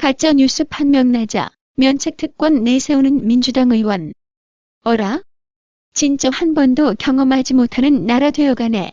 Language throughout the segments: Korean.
가짜뉴스 판명 나자 면책특권 내세우는 민주당 의원. 어라? 진짜 한 번도 경험하지 못하는 나라 되어가네.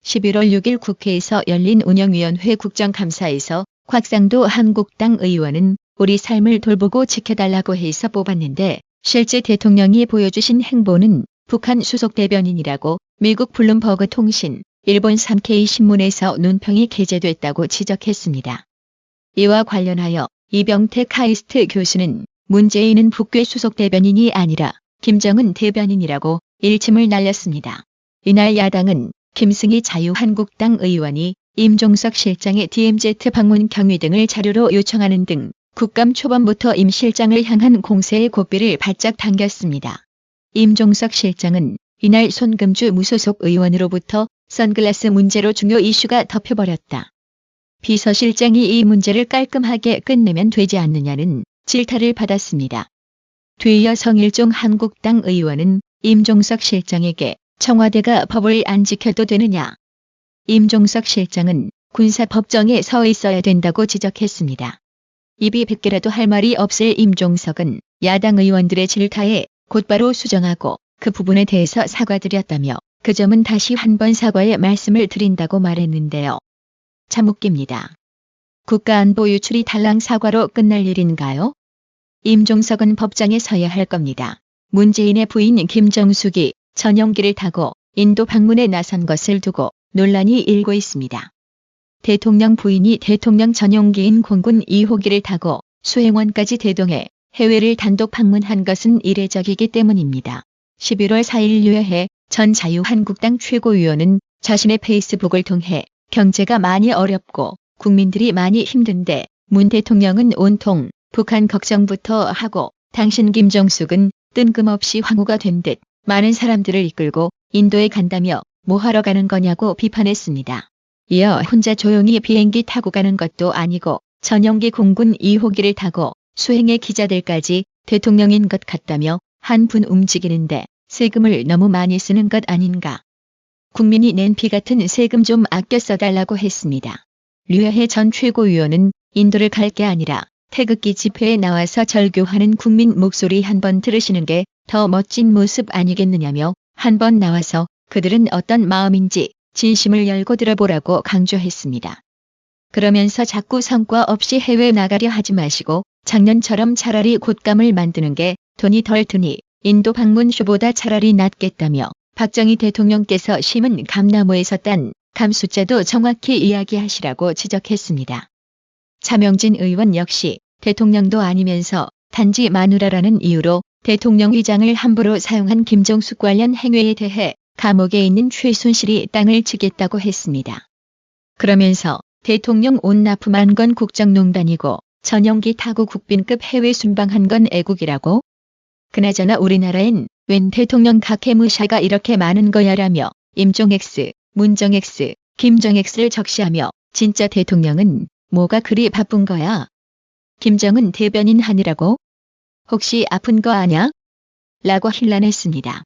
11월 6일 국회에서 열린 운영위원회 국정감사에서 곽상도 한국당 의원은 우리 삶을 돌보고 지켜달라고 해서 뽑았는데 실제 대통령이 보여주신 행보는 북한 수석 대변인이라고 미국 블룸버그 통신, 일본 산케이 신문에서 논평이 게재됐다고 지적했습니다. 이와 관련하여 이병택 카이스트 교수는 문재인은 북괴 수석 대변인이 아니라 김정은 대변인이라고 일침을 날렸습니다. 이날 야당은 김승희 자유한국당 의원이 임종석 실장의 DMZ 방문 경위 등을 자료로 요청하는 등 국감 초반부터 임 실장을 향한 공세의 고삐를 바짝 당겼습니다. 임종석 실장은 이날 손금주 무소속 의원으로부터 선글라스 문제로 중요 이슈가 덮여버렸다. 비서실장이 이 문제를 깔끔하게 끝내면 되지 않느냐는 질타를 받았습니다. 뒤이어 성일종 한국당 의원은 임종석 실장에게 청와대가 법을 안 지켜도 되느냐. 임종석 실장은 군사법정에 서 있어야 된다고 지적했습니다. 입이 100개라도 할 말이 없을 임종석은 야당 의원들의 질타에 곧바로 수정하고 그 부분에 대해서 사과드렸다며 그 점은 다시 한번 사과의 말씀을 드린다고 말했는데요. 참 웃깁니다. 국가안보 유출이 달랑 사과로 끝날 일인가요? 임종석은 법정에 서야 할 겁니다. 문재인의 부인 김정숙이 전용기를 타고 인도 방문에 나선 것을 두고 논란이 일고 있습니다. 대통령 부인이 대통령 전용기인 공군 2호기를 타고 수행원까지 대동해 해외를 단독 방문한 것은 이례적이기 때문입니다. 11월 4일 류여해 전 자유한국당 최고위원은 자신의 페이스북을 통해 경제가 많이 어렵고 국민들이 많이 힘든데 문 대통령은 온통 북한 걱정부터 하고 당신 김정숙은 뜬금없이 황후가 된 듯 많은 사람들을 이끌고 인도에 간다며 뭐하러 가는 거냐고 비판했습니다. 이어 혼자 조용히 비행기 타고 가는 것도 아니고 전용기 공군 2호기를 타고 수행의 기자들까지 대통령인 것 같다며 한 분 움직이는데 세금을 너무 많이 쓰는 것 아닌가. 국민이 낸 피 같은 세금 좀 아껴 써달라고 했습니다. 류여해 전 최고위원은 인도를 갈 게 아니라 태극기 집회에 나와서 절교하는 국민 목소리 한번 들으시는 게 더 멋진 모습 아니겠느냐며 한번 나와서 그들은 어떤 마음인지 진심을 열고 들어보라고 강조했습니다. 그러면서 자꾸 성과 없이 해외 나가려 하지 마시고 작년처럼 차라리 곶감을 만드는 게 돈이 덜 드니 인도 방문 쇼보다 차라리 낫겠다며 박정희 대통령께서 심은 감나무에서 딴 감 숫자도 정확히 이야기하시라고 지적했습니다. 차명진 의원 역시 대통령도 아니면서 단지 마누라라는 이유로 대통령 위장을 함부로 사용한 김정숙 관련 행위에 대해 감옥에 있는 최순실이 땅을 치겠다고 했습니다. 그러면서 대통령 옷 납품한 건 국정농단이고 전용기 타고 국빈급 해외 순방한 건 애국이라고? 그나저나 우리나라엔 웬 대통령 각해무샤가 이렇게 많은 거야라며 임종X, 문정X, 김정X를 적시하며 진짜 대통령은 뭐가 그리 바쁜 거야? 김정은 대변인 하느라고? 혹시 아픈 거 아냐? 라고 힐난했습니다.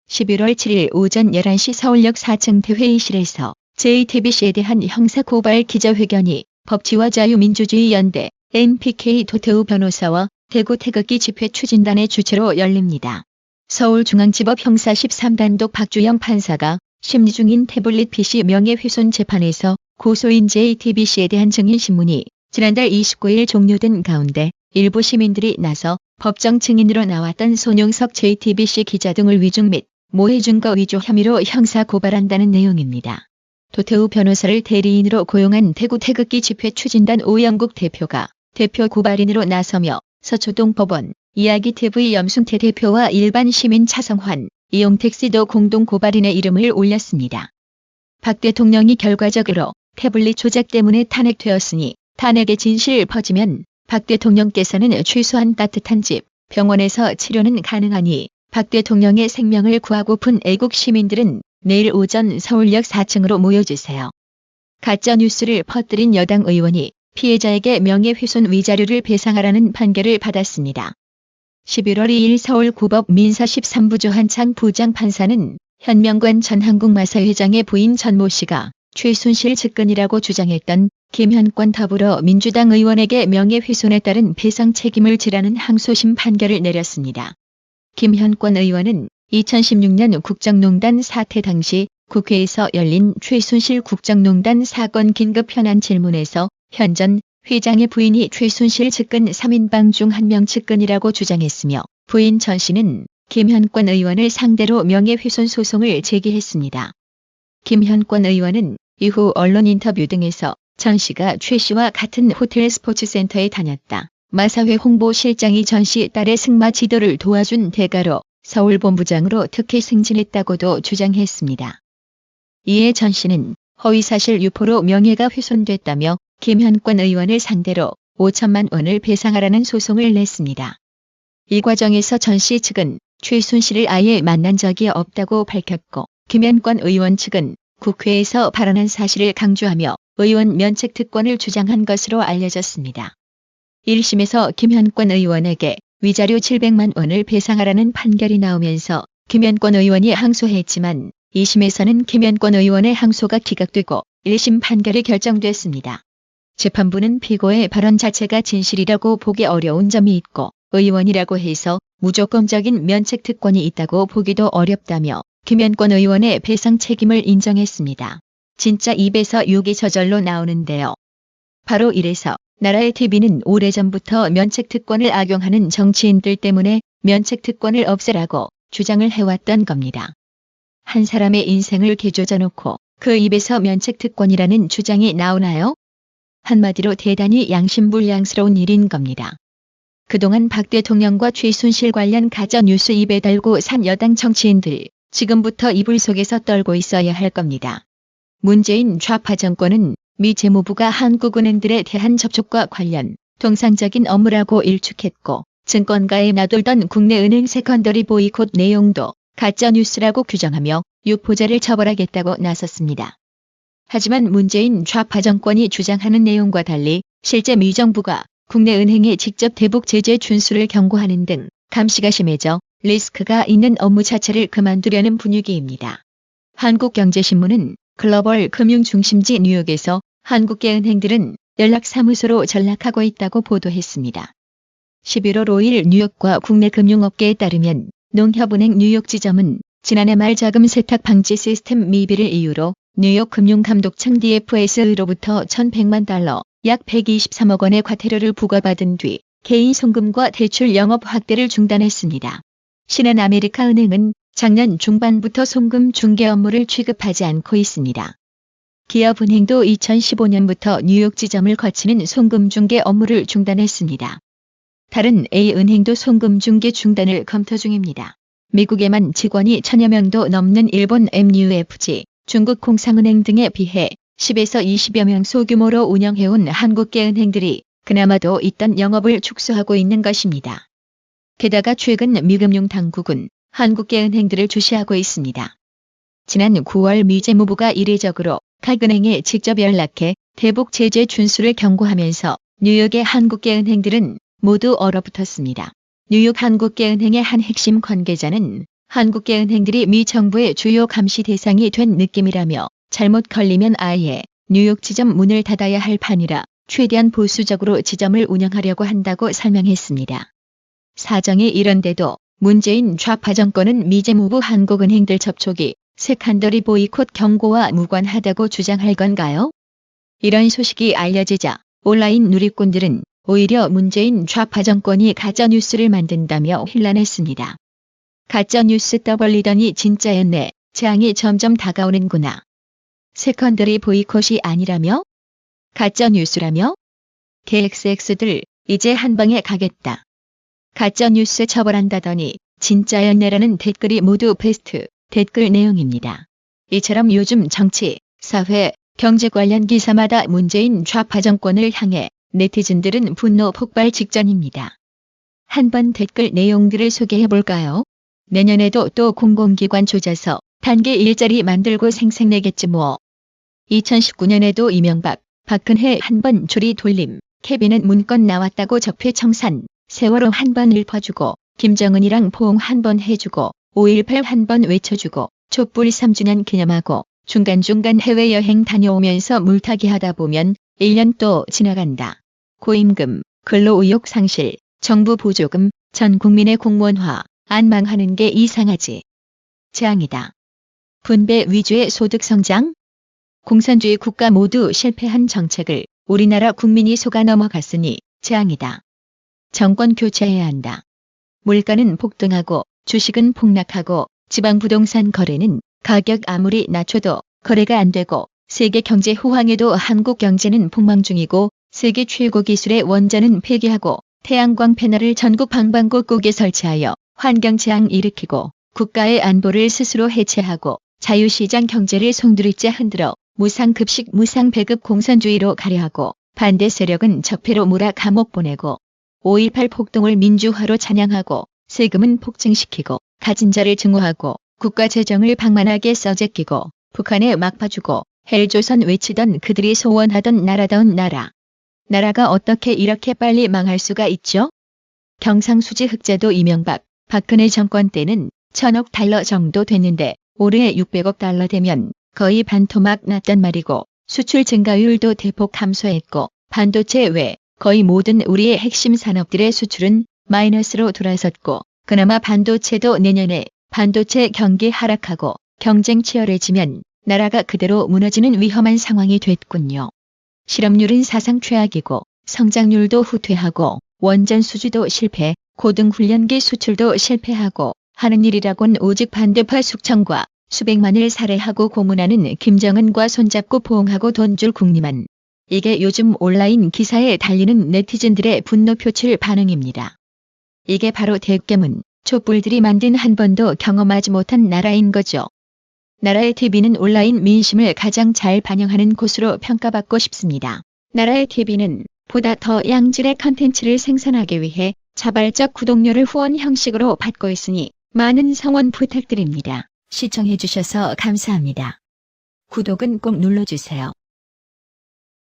11월 7일 오전 11시 서울역 4층 대회의실에서 JTBC에 대한 형사고발 기자회견이 법치와 자유민주주의 연대 NPK 도태우 변호사와 대구 태극기 집회 추진단의 주최로 열립니다. 서울중앙지법 형사 13단독 박주영 판사가 심리 중인 태블릿 PC 명예훼손 재판에서 고소인 JTBC에 대한 증인신문이 지난달 29일 종료된 가운데 일부 시민들이 나서 법정 증인으로 나왔던 손용석 JTBC 기자 등을 위증 및 모해 증거 위조 혐의로 형사 고발한다는 내용입니다. 도태우 변호사를 대리인으로 고용한 대구 태극기 집회 추진단 오영국 대표가 대표 고발인으로 나서며 서초동 법원, 이야기TV 염순태 대표와 일반 시민 차성환, 이용택 씨도 공동 고발인의 이름을 올렸습니다. 박 대통령이 결과적으로 태블릿 조작 때문에 탄핵되었으니 탄핵의 진실 퍼지면 박 대통령께서는 최소한 따뜻한 집, 병원에서 치료는 가능하니 박 대통령의 생명을 구하고픈 애국 시민들은 내일 오전 서울역 4층으로 모여주세요. 가짜뉴스를 퍼뜨린 여당 의원이 피해자에게 명예훼손 위자료를 배상하라는 판결을 받았습니다. 11월 2일 서울고법 민사 13부 조한창 부장판사는 현명관 전 한국마사회장의 부인 전모 씨가 최순실 측근이라고 주장했던 김현권 더불어민주당 의원에게 명예훼손에 따른 배상 책임을 지라는 항소심 판결을 내렸습니다. 김현권 의원은 2016년 국정농단 사태 당시 국회에서 열린 최순실 국정농단 사건 긴급 현안 질문에서 현 전 회장의 부인이 최순실 측근 3인방 중 한 명 측근이라고 주장했으며 부인 전 씨는 김현권 의원을 상대로 명예훼손 소송을 제기했습니다. 김현권 의원은 이후 언론 인터뷰 등에서 전 씨가 최 씨와 같은 호텔 스포츠센터에 다녔다. 마사회 홍보실장이 전 씨 딸의 승마 지도를 도와준 대가로 서울본부장으로 특혜 승진했다고도 주장했습니다. 이에 전 씨는 허위사실 유포로 명예가 훼손됐다며 김현권 의원을 상대로 5천만 원을 배상하라는 소송을 냈습니다. 이 과정에서 전 씨 측은 최순실을 아예 만난 적이 없다고 밝혔고 김현권 의원 측은 국회에서 발언한 사실을 강조하며 의원 면책 특권을 주장한 것으로 알려졌습니다. 1심에서 김현권 의원에게 위자료 700만 원을 배상하라는 판결이 나오면서 김현권 의원이 항소했지만 2심에서는 김현권 의원의 항소가 기각되고 1심 판결이 결정됐습니다. 재판부는 피고의 발언 자체가 진실이라고 보기 어려운 점이 있고 의원이라고 해서 무조건적인 면책 특권이 있다고 보기도 어렵다며 김현권 의원의 배상 책임을 인정했습니다. 진짜 입에서 욕이 저절로 나오는데요. 바로 이래서 나라의 TV는 오래전부터 면책 특권을 악용하는 정치인들 때문에 면책 특권을 없애라고 주장을 해왔던 겁니다. 한 사람의 인생을 개조져놓고 그 입에서 면책 특권이라는 주장이 나오나요? 한마디로 대단히 양심불량스러운 일인 겁니다. 그동안 박 대통령과 최순실 관련 가짜뉴스 입에 달고 산 여당 정치인들, 지금부터 이불 속에서 떨고 있어야 할 겁니다. 문재인 좌파 정권은 미 재무부가 한국은행들에 대한 접촉과 관련 통상적인 업무라고 일축했고 증권가에 놔둘던 국내 은행 세컨더리 보이콧 내용도 가짜뉴스라고 규정하며 유포자를 처벌하겠다고 나섰습니다. 하지만 문재인 좌파 정권이 주장하는 내용과 달리 실제 미 정부가 국내 은행에 직접 대북 제재 준수를 경고하는 등 감시가 심해져 리스크가 있는 업무 자체를 그만두려는 분위기입니다. 한국경제신문은 글로벌 금융 중심지 뉴욕에서 한국계 은행들은 연락사무소로 전락하고 있다고 보도했습니다. 11월 5일 뉴욕과 국내 금융업계에 따르면 농협은행 뉴욕 지점은 지난해 말 자금 세탁 방지 시스템 미비를 이유로 뉴욕 금융감독청 DFS로부터 1,100만 달러, 약 123억 원의 과태료를 부과받은 뒤 개인 송금과 대출 영업 확대를 중단했습니다. 신한아메리카 은행은 작년 중반부터 송금 중개 업무를 취급하지 않고 있습니다. 기업은행도 2015년부터 뉴욕 지점을 거치는 송금 중개 업무를 중단했습니다. 다른 A은행도 송금 중개 중단을 검토 중입니다. 미국에만 직원이 1000여 명도 넘는 일본 MUFG, 중국 공상은행 등에 비해 10에서 20여 명 소규모로 운영해온 한국계 은행들이 그나마도 있던 영업을 축소하고 있는 것입니다. 게다가 최근 미금융 당국은 한국계 은행들을 주시하고 있습니다. 지난 9월 미 재무부가 이례적으로 각 은행에 직접 연락해 대북 제재 준수를 경고하면서 뉴욕의 한국계 은행들은 모두 얼어붙었습니다. 뉴욕 한국계 은행의 한 핵심 관계자는 한국계 은행들이 미 정부의 주요 감시 대상이 된 느낌이라며 잘못 걸리면 아예 뉴욕 지점 문을 닫아야 할 판이라 최대한 보수적으로 지점을 운영하려고 한다고 설명했습니다. 사정이 이런데도 문재인 좌파 정권은 미 재무부 한국은행들 접촉이 세컨더리 보이콧 경고와 무관하다고 주장할 건가요? 이런 소식이 알려지자 온라인 누리꾼들은 오히려 문재인 좌파 정권이 가짜뉴스를 만든다며 혼란했습니다. 가짜뉴스 떠벌리더니 진짜였네. 재앙이 점점 다가오는구나. 세컨더리 보이콧이 아니라며? 가짜뉴스라며? KXX들 이제 한방에 가겠다. 가짜뉴스 처벌한다더니 진짜였네라는 댓글이 모두 베스트 댓글 내용입니다. 이처럼 요즘 정치, 사회, 경제 관련 기사마다 문재인 좌파 정권을 향해 네티즌들은 분노 폭발 직전입니다. 한번 댓글 내용들을 소개해볼까요? 내년에도 또 공공기관 조져서 단계 일자리 만들고 생색내겠지 뭐. 2019년에도 이명박, 박근혜 한번 조리 돌림, 캐비넷 문건 나왔다고 적폐청산, 세월호 한번 읊어주고, 김정은이랑 포옹 한번 해주고, 5.18 한번 외쳐주고, 촛불 3주년 기념하고, 중간중간 해외여행 다녀오면서 물타기 하다 보면 1년 또 지나간다. 고임금, 근로의욕 상실, 정부 보조금, 전 국민의 공무원화, 안 망하는 게 이상하지. 재앙이다. 분배 위주의 소득 성장? 공산주의 국가 모두 실패한 정책을 우리나라 국민이 속아 넘어갔으니 재앙이다. 정권 교체해야 한다. 물가는 폭등하고 주식은 폭락하고 지방 부동산 거래는 가격 아무리 낮춰도 거래가 안 되고 세계 경제 호황에도 한국 경제는 폭망 중이고 세계 최고 기술의 원전은 폐기하고 태양광 패널을 전국 방방곡곡에 설치하여 환경 재앙 일으키고 국가의 안보를 스스로 해체하고 자유시장 경제를 송두리째 흔들어 무상급식 무상배급 공산주의로 가려하고 반대 세력은 적폐로 몰아 감옥 보내고 5.18 폭동을 민주화로 찬양하고 세금은 폭증시키고 가진 자를 증오하고 국가 재정을 방만하게 써제끼고 북한에 막봐주고 헬조선 외치던 그들이 소원하던 나라다운 나라. 나라가 어떻게 이렇게 빨리 망할 수가 있죠? 경상수지 흑자도 이명박, 박근혜 정권 때는 1,000억 달러 정도 됐는데 올해 600억 달러 되면 거의 반토막 났단 말이고 수출 증가율도 대폭 감소했고 반도체 외 거의 모든 우리의 핵심 산업들의 수출은 마이너스로 돌아섰고 그나마 반도체도 내년에 반도체 경기 하락하고 경쟁 치열해지면 나라가 그대로 무너지는 위험한 상황이 됐군요. 실업률은 사상 최악이고 성장률도 후퇴하고 원전 수주도 실패, 고등훈련기 수출도 실패하고 하는 일이라곤 오직 반대파 숙청과 수백만을 살해하고 고문하는 김정은과 손잡고 포옹하고 돈 줄 국리만. 이게 요즘 온라인 기사에 달리는 네티즌들의 분노 표출 반응입니다. 이게 바로 대깨문, 촛불들이 만든 한 번도 경험하지 못한 나라인 거죠. 나라의 TV는 온라인 민심을 가장 잘 반영하는 곳으로 평가받고 싶습니다. 나라의 TV는 보다 더 양질의 컨텐츠를 생산하기 위해 자발적 구독료를 후원 형식으로 받고 있으니 많은 성원 부탁드립니다. 시청해주셔서 감사합니다. 구독은 꼭 눌러주세요.